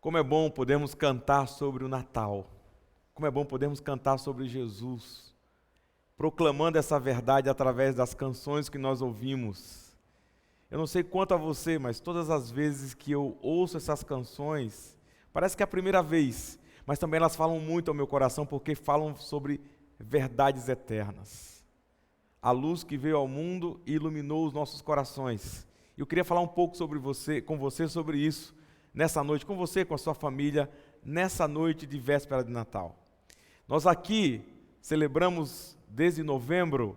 Como é bom podermos cantar sobre o Natal. Como é bom podermos cantar sobre Jesus, proclamando essa verdade através das canções que nós ouvimos. Eu não sei quanto a você, mas todas as vezes que eu ouço essas canções, parece que é a primeira vez, mas também elas falam muito ao meu coração porque falam sobre verdades eternas. A luz que veio ao mundo e iluminou os nossos corações. Eu queria falar um pouco com você sobre isso, nessa noite, com você, com a sua família, nessa noite de véspera de Natal. Nós aqui celebramos desde novembro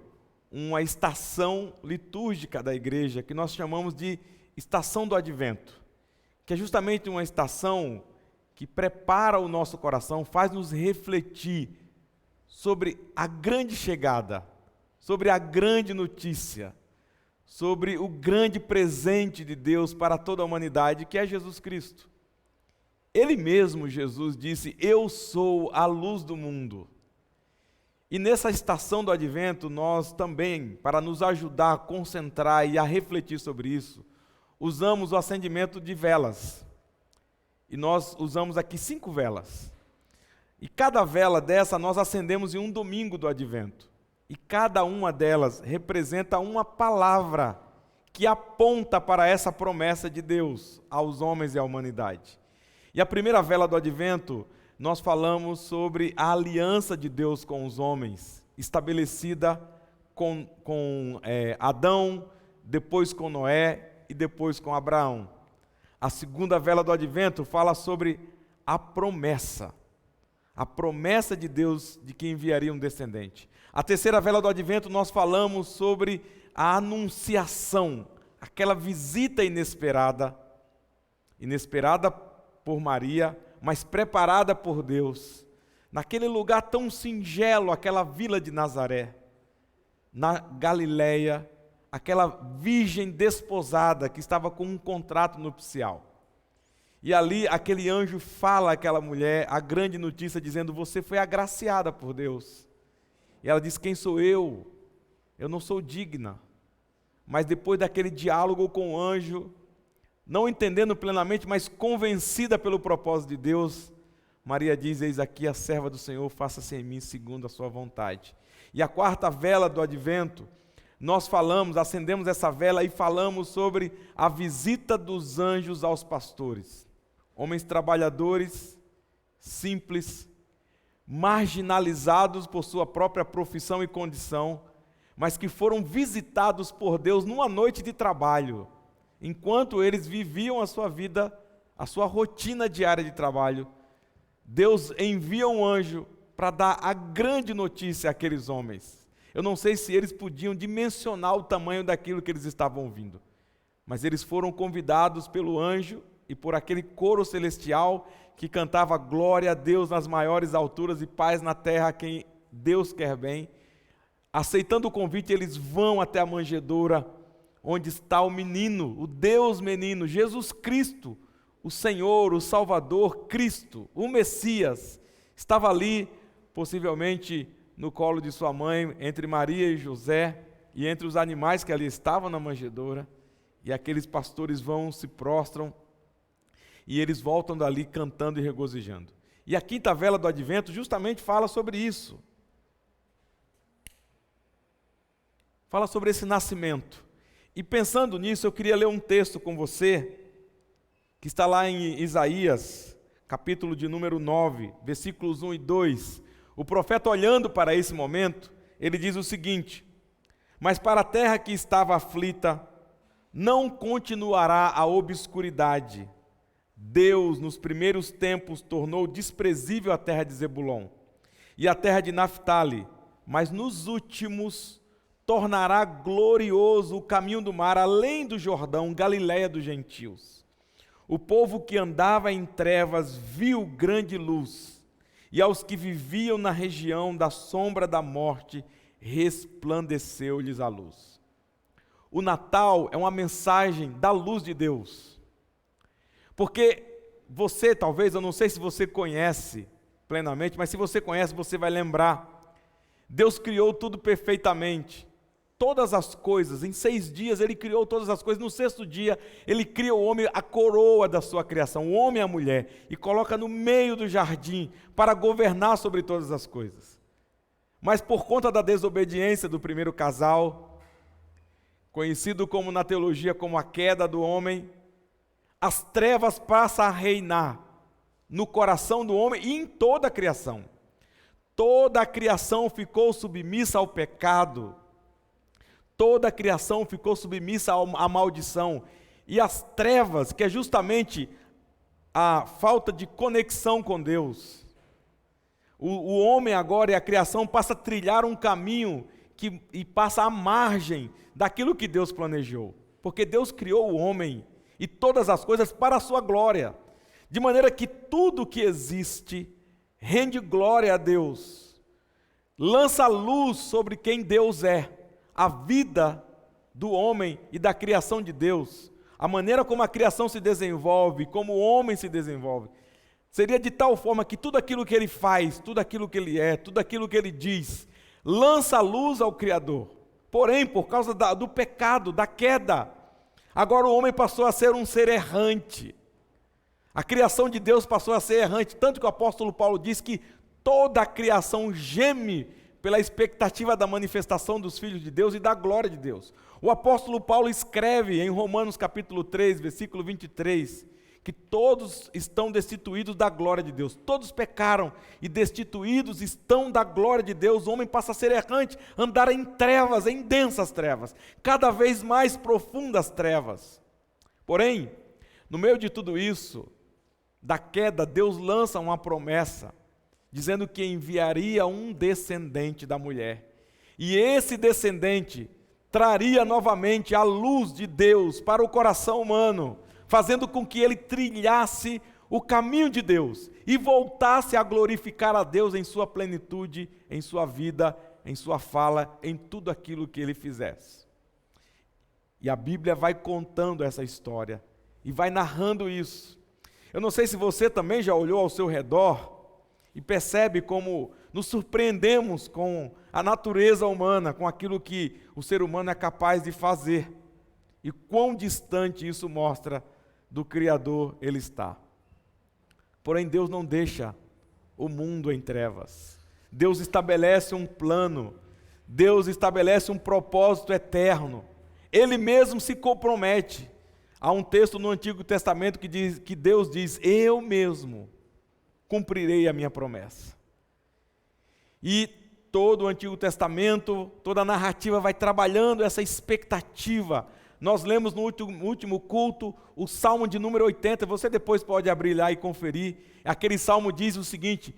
uma estação litúrgica da igreja que nós chamamos de Estação do Advento, que é justamente uma estação que prepara o nosso coração, faz nos refletir sobre a grande chegada, sobre a grande notícia, sobre o grande presente de Deus para toda a humanidade, que é Jesus Cristo. Ele mesmo, Jesus, disse: eu sou a luz do mundo. E nessa estação do Advento, nós também, para nos ajudar a concentrar e a refletir sobre isso, usamos o acendimento de velas. E nós usamos aqui 5 velas. E cada vela dessa nós acendemos em um domingo do Advento. E cada uma delas representa uma palavra que aponta para essa promessa de Deus aos homens e à humanidade. E a primeira vela do Advento, nós falamos sobre a aliança de Deus com os homens, estabelecida com Adão, depois com Noé e depois com Abraão. A segunda vela do Advento fala sobre a promessa de Deus de que enviaria um descendente. A terceira vela do Advento nós falamos sobre a anunciação, aquela visita inesperada por Maria, mas preparada por Deus, naquele lugar tão singelo, aquela vila de Nazaré, na Galileia, aquela virgem desposada que estava com um contrato nupcial. E ali aquele anjo fala àquela mulher a grande notícia, dizendo: você foi agraciada por Deus. E ela diz: quem sou eu? Eu não sou digna. Mas depois daquele diálogo com o anjo, não entendendo plenamente, mas convencida pelo propósito de Deus, Maria diz: eis aqui a serva do Senhor, faça-se em mim segundo a sua vontade. E a quarta vela do Advento, nós acendemos essa vela e falamos sobre a visita dos anjos aos pastores. Homens trabalhadores, simples, marginalizados por sua própria profissão e condição, mas que foram visitados por Deus numa noite de trabalho, enquanto eles viviam a sua vida, a sua rotina diária de trabalho. Deus envia um anjo para dar a grande notícia àqueles homens. Eu não sei se eles podiam dimensionar o tamanho daquilo que eles estavam ouvindo, mas eles foram convidados pelo anjo e por aquele coro celestial que cantava glória a Deus nas maiores alturas e paz na terra a quem Deus quer bem. Aceitando o convite, eles vão até a manjedoura, onde está o menino, o Deus menino, Jesus Cristo, o Senhor, o Salvador, Cristo, o Messias. Estava ali, possivelmente no colo de sua mãe, entre Maria e José, e entre os animais que ali estavam na manjedoura. E aqueles pastores vão, se prostram, e eles voltam dali cantando e regozijando. E a quinta vela do Advento justamente fala sobre isso. Fala sobre esse nascimento. E pensando nisso, eu queria ler um texto com você, que está lá em Isaías, capítulo de número 9, versículos 1 e 2. O profeta, olhando para esse momento, ele diz o seguinte: mas para a terra que estava aflita, não continuará a obscuridade. Deus, nos primeiros tempos, tornou desprezível a terra de Zebulon e a terra de Naftali, mas nos últimos tornará glorioso o caminho do mar, além do Jordão, Galileia dos gentios. O povo que andava em trevas viu grande luz, e aos que viviam na região da sombra da morte, resplandeceu-lhes a luz. O Natal é uma mensagem da luz de Deus. Porque você, talvez, eu não sei se você conhece plenamente, mas se você conhece, você vai lembrar. Deus criou tudo perfeitamente. todas as coisas. Em 6 dias ele criou todas as coisas. No 6º dia ele cria o homem, a coroa da sua criação, o homem e a mulher, e coloca no meio do jardim para governar sobre todas as coisas. Mas por conta da desobediência do primeiro casal, conhecido como na teologia como a queda do homem, as trevas passam a reinar no coração do homem e em toda a criação. Toda a criação ficou submissa ao pecado. Toda a criação ficou submissa à maldição. E as trevas, que é justamente a falta de conexão com Deus. O homem agora e a criação passa a trilhar um caminho e passa à margem daquilo que Deus planejou. Porque Deus criou o homem e todas as coisas para a sua glória. De maneira que tudo que existe rende glória a Deus. Lança luz sobre quem Deus é. A vida do homem e da criação de Deus, a maneira como a criação se desenvolve, como o homem se desenvolve, seria de tal forma que tudo aquilo que ele faz, tudo aquilo que ele é, tudo aquilo que ele diz, lança luz ao Criador. Porém, por causa do pecado, da queda, agora o homem passou a ser um ser errante. A criação de Deus passou a ser errante, tanto que o apóstolo Paulo diz que toda a criação geme pela expectativa da manifestação dos filhos de Deus e da glória de Deus. O apóstolo Paulo escreve em Romanos capítulo 3, versículo 23, que todos estão destituídos da glória de Deus. Todos pecaram e destituídos estão da glória de Deus. O homem passa a ser errante, andar em trevas, em densas trevas, cada vez mais profundas trevas. Porém, no meio de tudo isso, da queda, Deus lança uma promessa, dizendo que enviaria um descendente da mulher. E esse descendente traria novamente a luz de Deus para o coração humano, fazendo com que ele trilhasse o caminho de Deus e voltasse a glorificar a Deus em sua plenitude, em sua vida, em sua fala, em tudo aquilo que ele fizesse. E a Bíblia vai contando essa história e vai narrando isso. Eu não sei se você também já olhou ao seu redor e percebe como nos surpreendemos com a natureza humana, com aquilo que o ser humano é capaz de fazer, e quão distante isso mostra do Criador ele está. Porém, Deus não deixa o mundo em trevas. Deus estabelece um plano, Deus estabelece um propósito eterno. Ele mesmo se compromete. Há um texto no Antigo Testamento que Deus diz: eu mesmo cumprirei a minha promessa. E todo o Antigo Testamento, toda a narrativa vai trabalhando essa expectativa. Nós lemos no último culto o Salmo de número 80, você depois pode abrir lá e conferir. Aquele salmo diz o seguinte: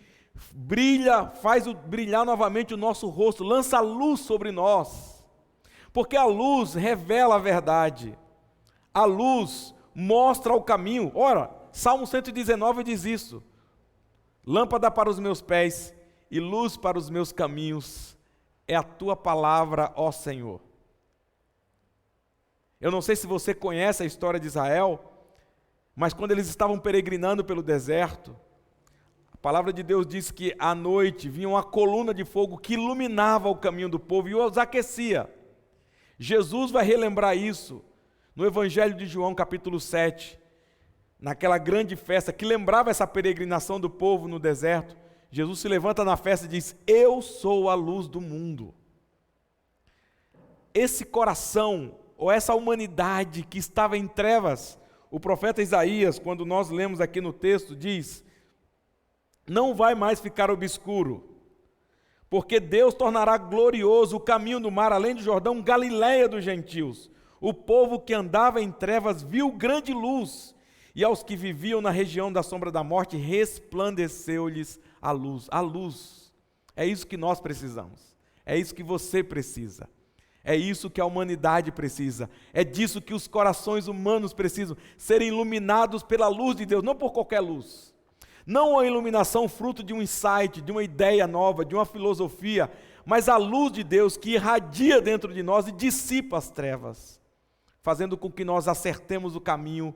faz brilhar novamente o nosso rosto, lança luz sobre nós, porque a luz revela a verdade, a luz mostra o caminho. Ora, Salmo 119 diz isso: lâmpada para os meus pés e luz para os meus caminhos é a tua palavra, ó Senhor. Eu não sei se você conhece a história de Israel, mas quando eles estavam peregrinando pelo deserto, a palavra de Deus diz que à noite vinha uma coluna de fogo que iluminava o caminho do povo e os aquecia. Jesus vai relembrar isso no Evangelho de João, capítulo 7, naquela grande festa que lembrava essa peregrinação do povo no deserto. Jesus se levanta na festa e diz: eu sou a luz do mundo. Esse coração, ou essa humanidade que estava em trevas, o profeta Isaías, quando nós lemos aqui no texto, diz: não vai mais ficar obscuro, porque Deus tornará glorioso o caminho do mar, além do Jordão, Galiléia dos gentios. O povo que andava em trevas viu grande luz, e aos que viviam na região da sombra da morte, resplandeceu-lhes a luz. A luz, é isso que nós precisamos, é isso que você precisa. É isso que a humanidade precisa, é disso que os corações humanos precisam, serem iluminados pela luz de Deus, não por qualquer luz. Não a iluminação fruto de um insight, de uma ideia nova, de uma filosofia, mas a luz de Deus que irradia dentro de nós e dissipa as trevas, fazendo com que nós acertemos o caminho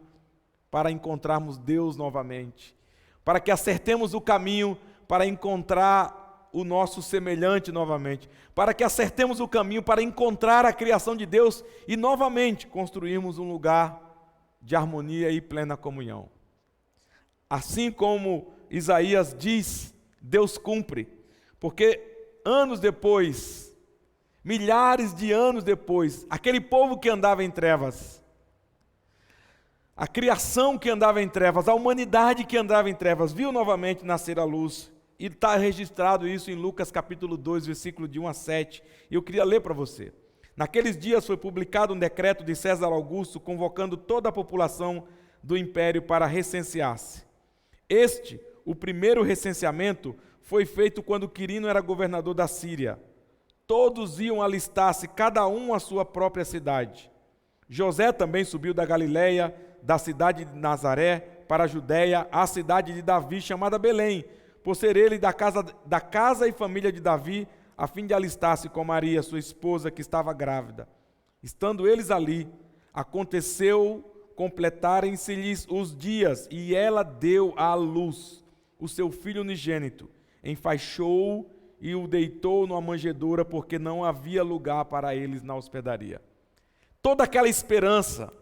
para encontrarmos Deus novamente, para que acertemos o caminho para encontrar o nosso semelhante novamente, para que acertemos o caminho para encontrar a criação de Deus e novamente construirmos um lugar de harmonia e plena comunhão. Assim como Isaías diz, Deus cumpre, porque anos depois, milhares de anos depois, aquele povo que andava em trevas, a criação que andava em trevas, a humanidade que andava em trevas, viu novamente nascer a luz. E está registrado isso em Lucas capítulo 2, versículo de 1 a 7. E eu queria ler para você. Naqueles dias foi publicado um decreto de César Augusto, convocando toda a população do império para recensear-se. O primeiro recenseamento, foi feito quando Quirino era governador da Síria. Todos iam alistar-se, cada um à sua própria cidade. José também subiu da Galileia, da cidade de Nazaré, para a Judéia, à cidade de Davi, chamada Belém, por ser ele da casa e família de Davi, a fim de alistar-se com Maria, sua esposa, que estava grávida. Estando eles ali, aconteceu completarem-se-lhes os dias, e ela deu à luz o seu filho unigênito, enfaixou-o e o deitou numa manjedoura, porque não havia lugar para eles na hospedaria. Toda aquela esperança,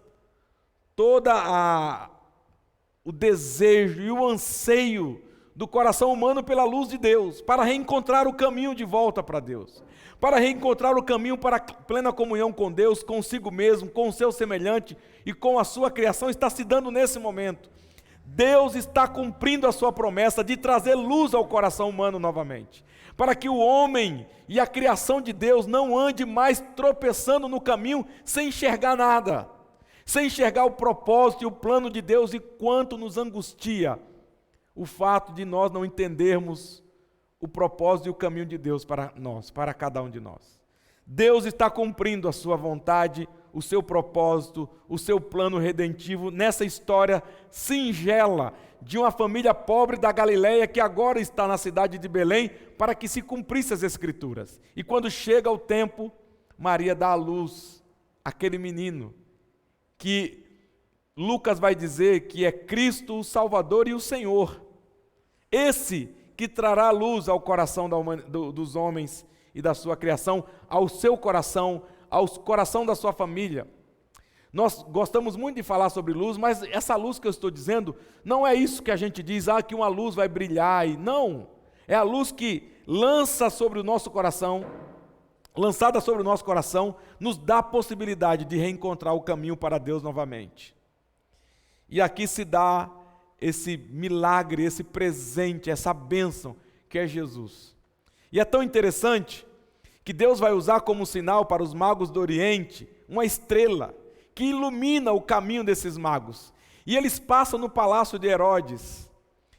o desejo e o anseio do coração humano pela luz de Deus, para reencontrar o caminho de volta para Deus, para reencontrar o caminho para a plena comunhão com Deus, consigo mesmo, com o seu semelhante e com a sua criação, está se dando nesse momento. Deus está cumprindo a sua promessa de trazer luz ao coração humano novamente, para que o homem e a criação de Deus não ande mais tropeçando no caminho sem enxergar nada, sem enxergar o propósito e o plano de Deus, e quanto nos angustia o fato de nós não entendermos o propósito e o caminho de Deus para nós, para cada um de nós. Deus está cumprindo a sua vontade, o seu propósito, o seu plano redentivo nessa história singela de uma família pobre da Galileia que agora está na cidade de Belém, para que se cumprisse as Escrituras. E quando chega o tempo, Maria dá à luz aquele menino que Lucas vai dizer que é Cristo, o Salvador e o Senhor. Esse que trará luz ao coração dos homens e da sua criação, ao seu coração, ao coração da sua família. Nós gostamos muito de falar sobre luz, mas essa luz que eu estou dizendo, não é isso que a gente diz, que uma luz vai brilhar, não. É a luz que lançada sobre o nosso coração, nos dá a possibilidade de reencontrar o caminho para Deus novamente. E aqui se dá esse milagre, esse presente, essa bênção que é Jesus. E é tão interessante que Deus vai usar como sinal para os magos do Oriente uma estrela que ilumina o caminho desses magos. E eles passam no palácio de Herodes.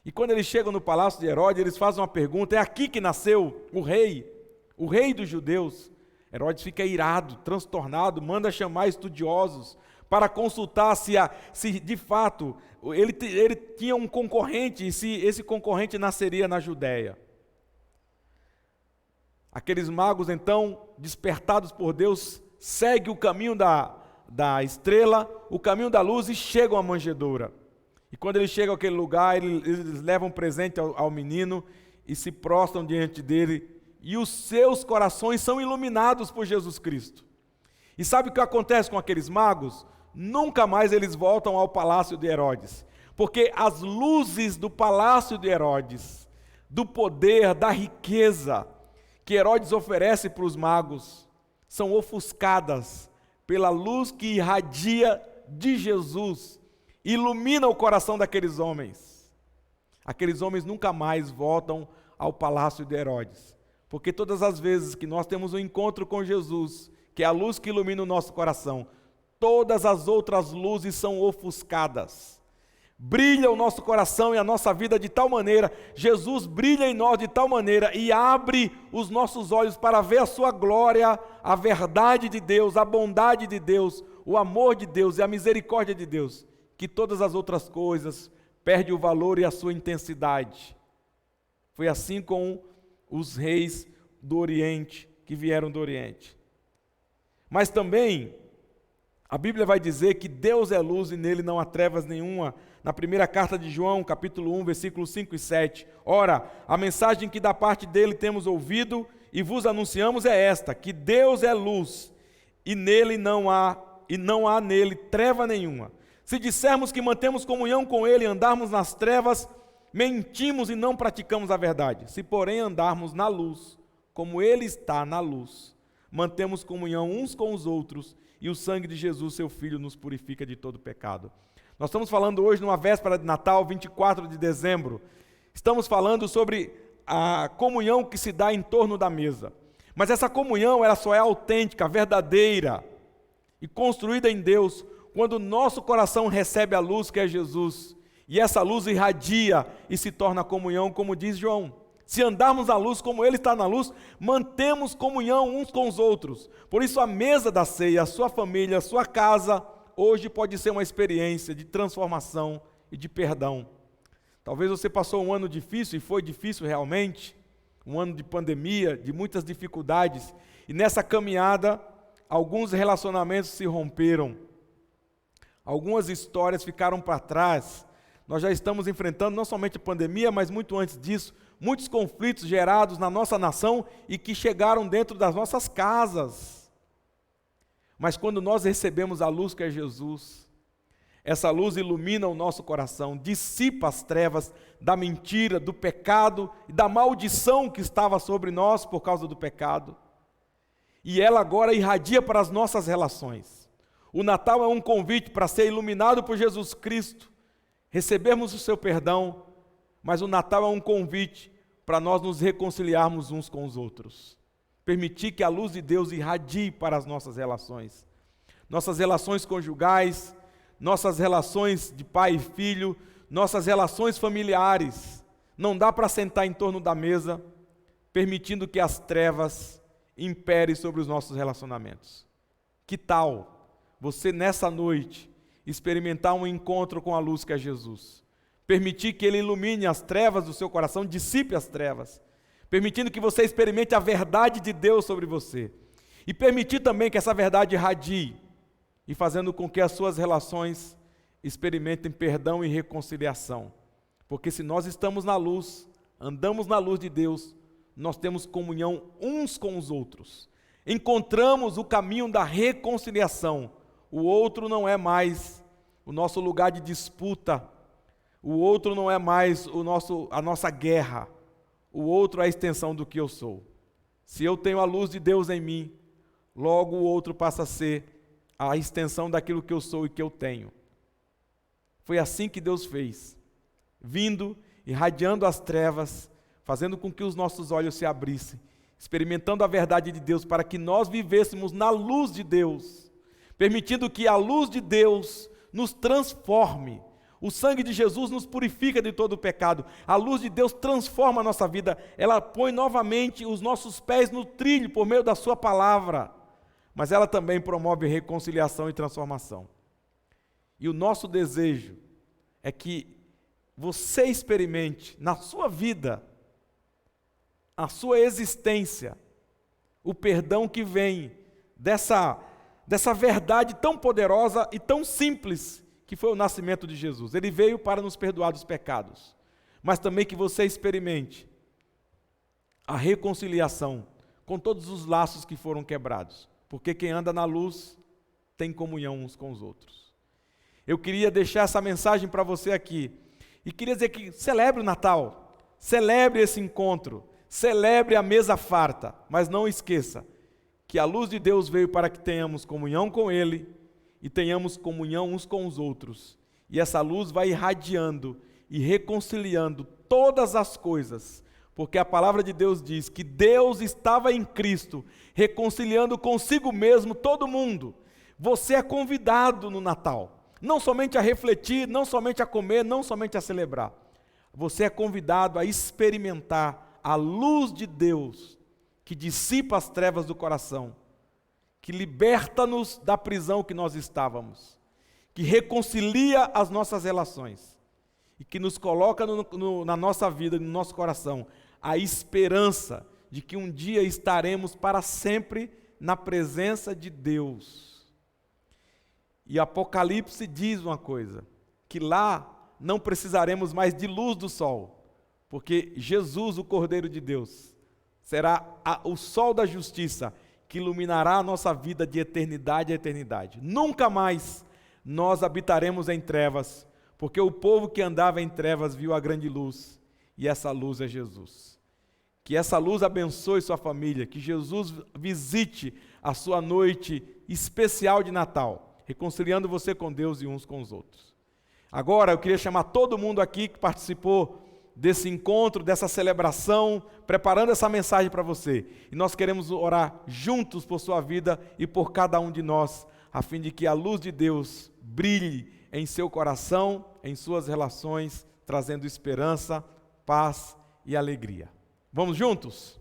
E quando eles chegam no palácio de Herodes, eles fazem uma pergunta: é aqui que nasceu o rei dos judeus? Herodes fica irado, transtornado, manda chamar estudiosos para consultar se de fato ele tinha um concorrente e se esse concorrente nasceria na Judéia. Aqueles magos, então, despertados por Deus, seguem o caminho da estrela, o caminho da luz, e chegam à manjedoura. E quando eles chegam àquele lugar, eles levam presente ao menino e se prostram diante dele, e os seus corações são iluminados por Jesus Cristo. E sabe o que acontece com aqueles magos? Nunca mais eles voltam ao palácio de Herodes, porque as luzes do palácio de Herodes, do poder, da riqueza que Herodes oferece para os magos, são ofuscadas pela luz que irradia de Jesus, ilumina o coração daqueles homens. Aqueles homens nunca mais voltam ao palácio de Herodes, porque todas as vezes que nós temos um encontro com Jesus, que é a luz que ilumina o nosso coração, todas as outras luzes são ofuscadas. Brilha o nosso coração e a nossa vida de tal maneira, Jesus brilha em nós de tal maneira e abre os nossos olhos para ver a sua glória, a verdade de Deus, a bondade de Deus, o amor de Deus e a misericórdia de Deus, que todas as outras coisas perdem o valor e a sua intensidade. Foi assim com os reis do Oriente, que vieram do Oriente. Mas também A Bíblia vai dizer que Deus é luz e nele não há trevas nenhuma. Na primeira carta de João, capítulo 1, versículos 5 e 7. Ora, a mensagem que da parte dele temos ouvido e vos anunciamos é esta, que Deus é luz e não há nele treva nenhuma. Se dissermos que mantemos comunhão com ele e andarmos nas trevas, mentimos e não praticamos a verdade. Se porém andarmos na luz, como ele está na luz, mantemos comunhão uns com os outros, e o sangue de Jesus, seu Filho, nos purifica de todo pecado. Nós estamos falando hoje, numa véspera de Natal, 24 de dezembro, estamos falando sobre a comunhão que se dá em torno da mesa. Mas essa comunhão, ela só é autêntica, verdadeira e construída em Deus, quando o nosso coração recebe a luz que é Jesus, e essa luz irradia e se torna comunhão, como diz João. Se andarmos na luz como ele está na luz, mantemos comunhão uns com os outros. Por isso a mesa da ceia, a sua família, a sua casa, hoje pode ser uma experiência de transformação e de perdão. Talvez você passou um ano difícil, e foi difícil realmente, um ano de pandemia, de muitas dificuldades, e nessa caminhada, alguns relacionamentos se romperam, algumas histórias ficaram para trás. Nós já estamos enfrentando não somente a pandemia, mas muito antes disso, muitos conflitos gerados na nossa nação e que chegaram dentro das nossas casas. Mas quando nós recebemos a luz que é Jesus, essa luz ilumina o nosso coração, dissipa as trevas da mentira, do pecado e da maldição que estava sobre nós por causa do pecado. E ela agora irradia para as nossas relações. O Natal é um convite para ser iluminado por Jesus Cristo, recebermos o seu perdão, mas o Natal é um convite para nós nos reconciliarmos uns com os outros. Permitir que a luz de Deus irradie para as nossas relações conjugais, nossas relações de pai e filho, nossas relações familiares. Não dá para sentar em torno da mesa, permitindo que as trevas imperem sobre os nossos relacionamentos. Que tal você nessa noite experimentar um encontro com a luz que é Jesus? Permitir que ele ilumine as trevas do seu coração, dissipe as trevas, permitindo que você experimente a verdade de Deus sobre você, e permitir também que essa verdade irradie, e fazendo com que as suas relações experimentem perdão e reconciliação, porque se nós estamos na luz, andamos na luz de Deus, nós temos comunhão uns com os outros, encontramos o caminho da reconciliação. O outro não é mais o nosso lugar de disputa, o outro não é mais a nossa guerra, o outro é a extensão do que eu sou. Se eu tenho a luz de Deus em mim, logo o outro passa a ser a extensão daquilo que eu sou e que eu tenho. Foi assim que Deus fez, vindo, irradiando as trevas, fazendo com que os nossos olhos se abrissem, experimentando a verdade de Deus para que nós vivêssemos na luz de Deus, permitindo que a luz de Deus nos transforme. O sangue de Jesus nos purifica de todo o pecado. A luz de Deus transforma a nossa vida. Ela põe novamente os nossos pés no trilho por meio da sua palavra. Mas ela também promove reconciliação e transformação. E o nosso desejo é que você experimente na sua vida, a sua existência, o perdão que vem dessa verdade tão poderosa e tão simples que foi o nascimento de Jesus. Ele veio para nos perdoar dos pecados, mas também que você experimente a reconciliação com todos os laços que foram quebrados, porque quem anda na luz tem comunhão uns com os outros. Eu queria deixar essa mensagem para você aqui, e queria dizer que celebre o Natal, celebre esse encontro, celebre a mesa farta, mas não esqueça que a luz de Deus veio para que tenhamos comunhão com Ele e tenhamos comunhão uns com os outros. E essa luz vai irradiando e reconciliando todas as coisas, porque a palavra de Deus diz que Deus estava em Cristo, reconciliando consigo mesmo todo mundo. Você é convidado no Natal, não somente a refletir, não somente a comer, não somente a celebrar. Você é convidado a experimentar a luz de Deus, que dissipa as trevas do coração, que liberta-nos da prisão que nós estávamos, que reconcilia as nossas relações e que nos coloca na nossa vida, no nosso coração, a esperança de que um dia estaremos para sempre na presença de Deus. E Apocalipse diz uma coisa, que lá não precisaremos mais de luz do sol, porque Jesus, o Cordeiro de Deus, será o sol da justiça que iluminará a nossa vida de eternidade a eternidade. Nunca mais nós habitaremos em trevas, porque o povo que andava em trevas viu a grande luz, e essa luz é Jesus. Que essa luz abençoe sua família, que Jesus visite a sua noite especial de Natal, reconciliando você com Deus e uns com os outros. Agora eu queria chamar todo mundo aqui que participou desse encontro, dessa celebração, preparando essa mensagem para você. E nós queremos orar juntos por sua vida e por cada um de nós, a fim de que a luz de Deus brilhe em seu coração, em suas relações, trazendo esperança, paz e alegria. Vamos juntos?